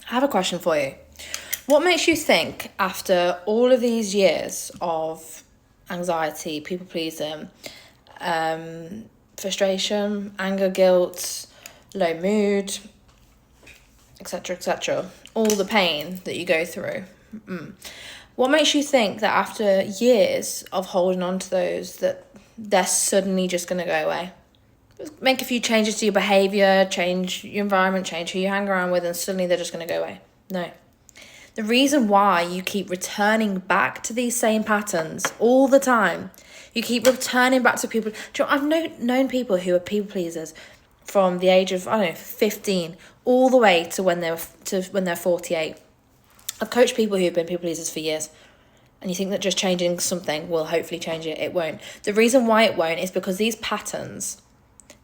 I have a question for you. What makes you think, after all of these years of anxiety, people pleasing, frustration, anger, guilt, low mood, etc., all the pain that you go through, what makes you think that after years of holding on to those, that they're suddenly just going to go away? Make a few changes to your behaviour, change your environment, change who you hang around with, and suddenly they're just going to go away. No. The reason why you keep returning back to these same patterns all the time, you keep returning back to people. Do you know, I've known people who are people pleasers from the age of, 15 all the way to when they're 48. I've coached people who've been people pleasers for years. And you think that just changing something will hopefully change it. It won't. The reason why it won't is because these patterns,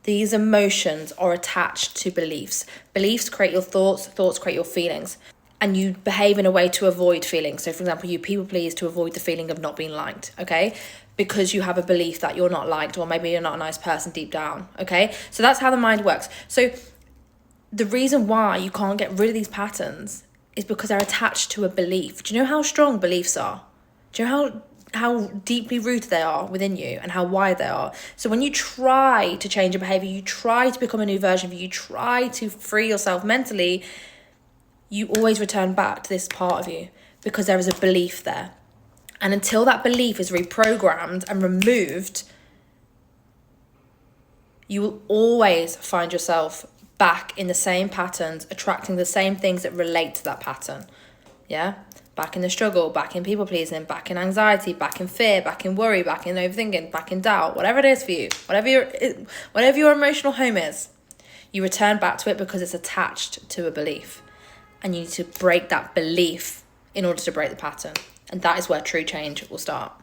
these emotions are attached to beliefs. Beliefs create your thoughts, thoughts create your feelings. And you behave in a way to avoid feelings. So, for example, you people please to avoid the feeling of not being liked, okay? Because you have a belief that you're not liked, or maybe you're not a nice person deep down, okay? So that's how the mind works. So the reason why you can't get rid of these patterns is because they're attached to a belief. Do you know how strong beliefs are? Do you know how deeply rooted they are within you and how wide they are? So when you try to change your behavior, you try to become a new version of you, you try to free yourself mentally, you always return back to this part of you because there is a belief there. And until that belief is reprogrammed and removed, you will always find yourself back in the same patterns, attracting the same things that relate to that pattern. Yeah? Back in the struggle, back in people pleasing, back in anxiety, back in fear, back in worry, back in overthinking, back in doubt, whatever it is for you, whatever your emotional home is, you return back to it because it's attached to a belief. And you need to break that belief in order to break the pattern. And that is where true change will start.